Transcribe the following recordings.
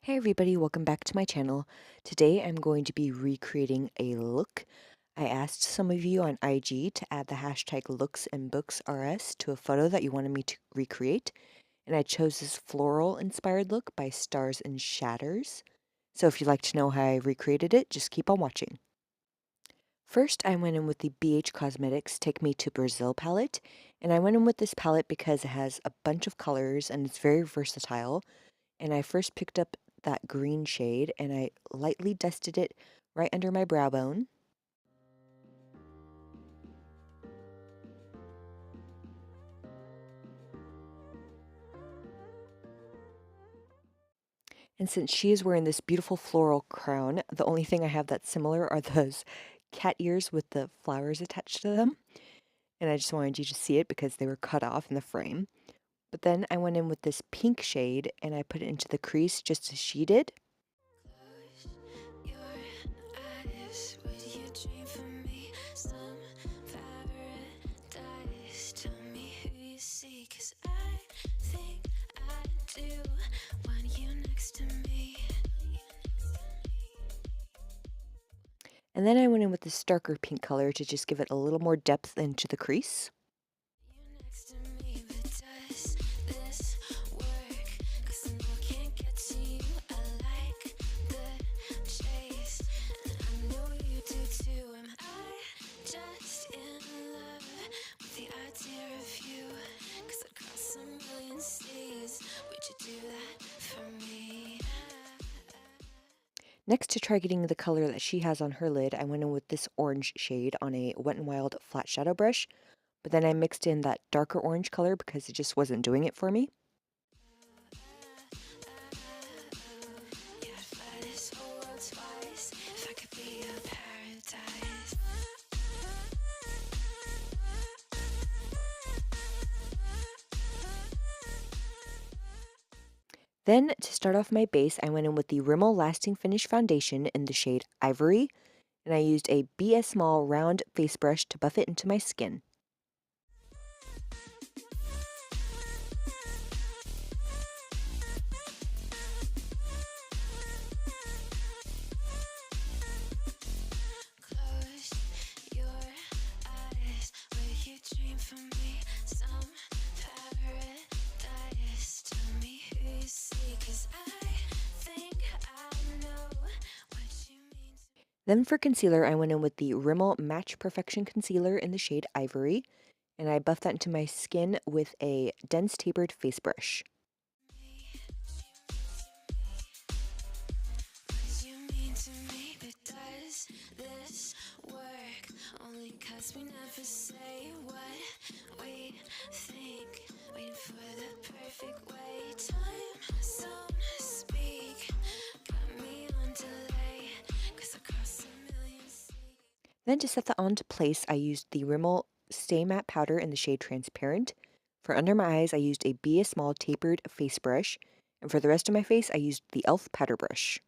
Hey everybody, welcome back to my channel. Today I'm going to be recreating a look. I asked some of you on IG to add the hashtag LooksandBooksRS to a photo that you wanted me to recreate, and I chose this floral inspired look by Stars and Shatters. So if you'd like to know how I recreated it, just keep on watching. First, I went in with the BH Cosmetics Take Me to Brazil palette, and I went in with this palette because it has a bunch of colors and it's very versatile. And I first picked up that green shade and I lightly dusted it right under my brow bone. And since she is wearing this beautiful floral crown, the only thing I have that's similar are those cat ears with the flowers attached to them. And I just wanted you to see it because they were cut off in the frame. But then I went in with this pink shade and I put it into the crease just as she did. And then I went in with this darker pink color to just give it a little more depth into the crease. Next, to try getting the color that she has on her lid, I went in with this orange shade on a Wet n Wild flat shadow brush, but then I mixed in that darker orange color because it just wasn't doing it for me. Then, to start off my base, I went in with the Rimmel Lasting Finish Foundation in the shade Ivory, and I used a BS Small round face brush to buff it into my skin. Then for concealer, I went in with the Rimmel Match Perfection Concealer in the shade Ivory, and I buffed that into my skin with a dense tapered face brush. Then to set that onto place, I used the Rimmel Stay Matte Powder in the shade Transparent. For under my eyes, I used a Be a Small tapered face brush, and for the rest of my face, I used the e.l.f. powder brush.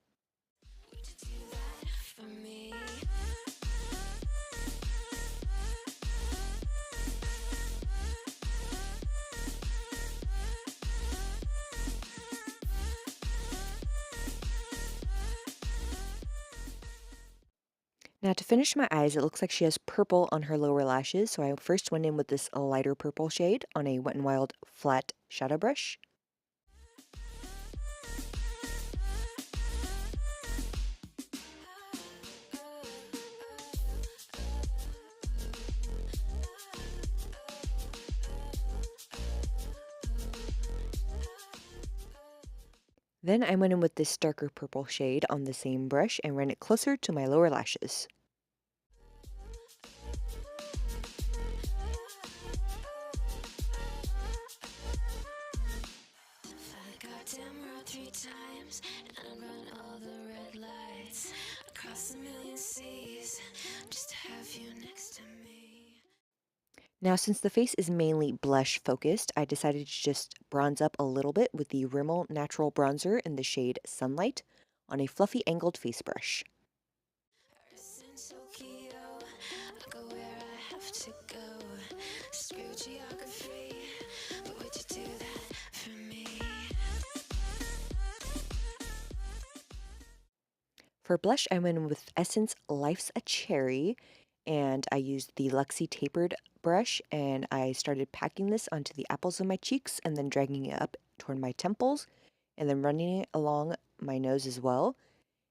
Now to finish my eyes, it looks like she has purple on her lower lashes, so I first went in with this lighter purple shade on a Wet n Wild flat shadow brush. Then I went in with this darker purple shade on the same brush and ran it closer to my lower lashes. Now, since the face is mainly blush focused, I decided to just bronze up a little bit with the Rimmel Natural Bronzer in the shade Sunlight on a fluffy angled face brush. For blush, I went in with Essence Life's a Cherry, and I used the Luxie tapered brush, and I started packing this onto the apples of my cheeks and then dragging it up toward my temples and then running it along my nose as well.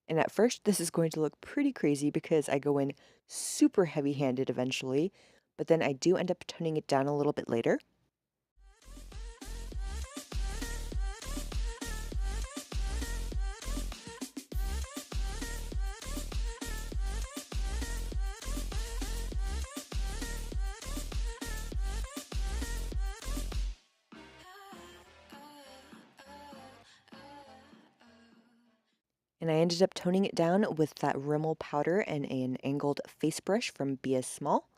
And at first, this is going to look pretty crazy because I go in super heavy-handed eventually, but then I do end up toning it down a little bit later. And I ended up toning it down with that Rimmel powder and an angled face brush from Be As Small.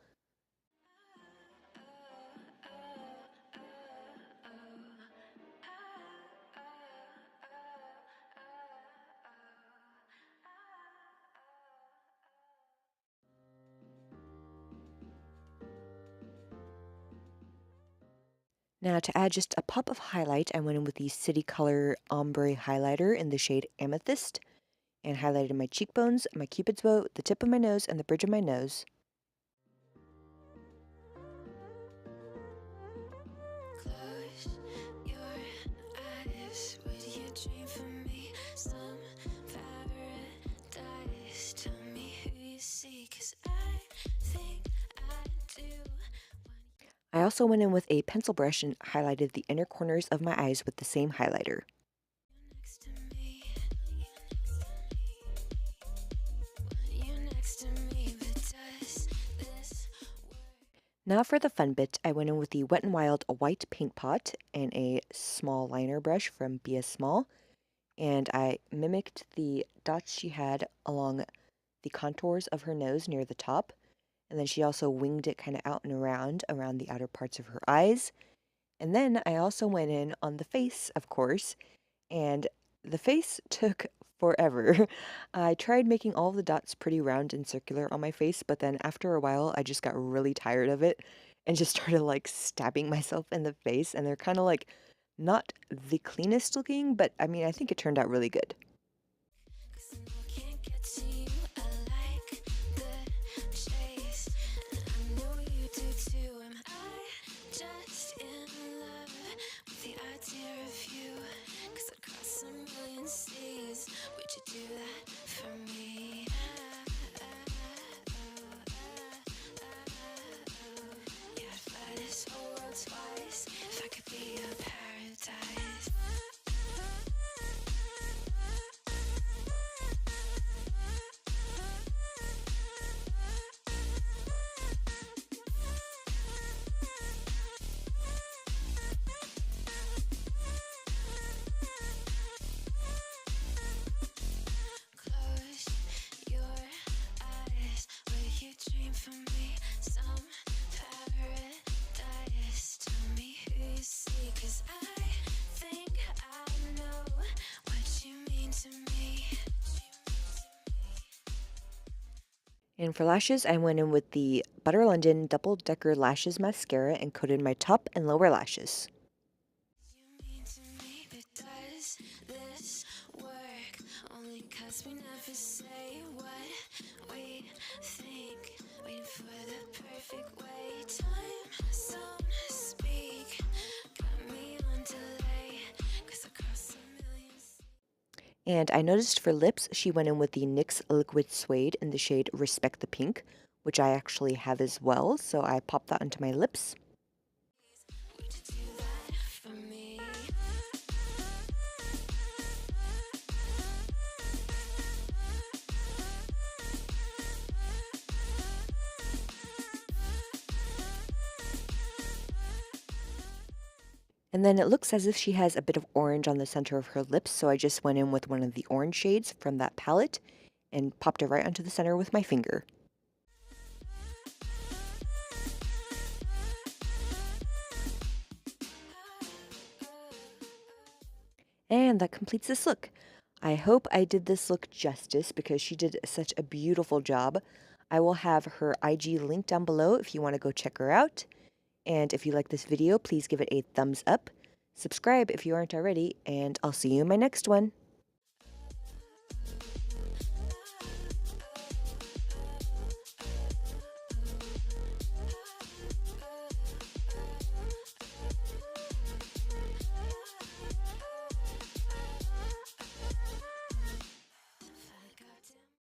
Now to add just a pop of highlight, I went in with the City Color Ombre Highlighter in the shade Amethyst and highlighted my cheekbones, my cupid's bow, the tip of my nose, and the bridge of my nose. Close your eyes. Would you dream for me? Some paradise. Tell me who you see, 'cause I think I do. I also went in with a pencil brush and highlighted the inner corners of my eyes with the same highlighter. Next to me. You next to me, but does this work? Now for the fun bit, I went in with the Wet n Wild white paint pot and a small liner brush from Be As Small, and I mimicked the dots she had along the contours of her nose near the top, and then she also winged it kind of out and around the outer parts of her eyes. And then I also went in on the face, of course, and the face took forever. I tried making all the dots pretty round and circular on my face, but then after a while I just got really tired of it and just started like stabbing myself in the face, and they're kind of like not the cleanest looking, but I mean, I think it turned out really good. 'Cause I know I can't get to you. I like the chase, and I know you do too. Am I just in love with the idea of you? 'Cause I'd cross a million seas. Would you do that for me? Yeah, I'd fly this whole world twice if I could be your paradise. Close your eyes. Will you dream for me? Some paradise. Tell me who you see, 'cause I think I know what you mean to me. And for lashes, I went in with the Butter London Double Decker Lashes Mascara and coated my top and lower lashes. You mean to me, but does this work? Only 'cause we never say what we think. Waiting for the perfect way. Time some speak. Got me on delay. 'Cause across a million. And I noticed for lips, she went in with the NYX Liquid Suede in the shade Respect the Pink, which I actually have as well, so I popped that onto my lips. Would you do that for me? And then it looks as if she has a bit of orange on the center of her lips, so I just went in with one of the orange shades from that palette and popped it right onto the center with my finger. And that completes this look. I hope I did this look justice because she did such a beautiful job. I will have her IG linked down below if you want to go check her out. And if you like this video, please give it a thumbs up. Subscribe if you aren't already, and I'll see you in my next one.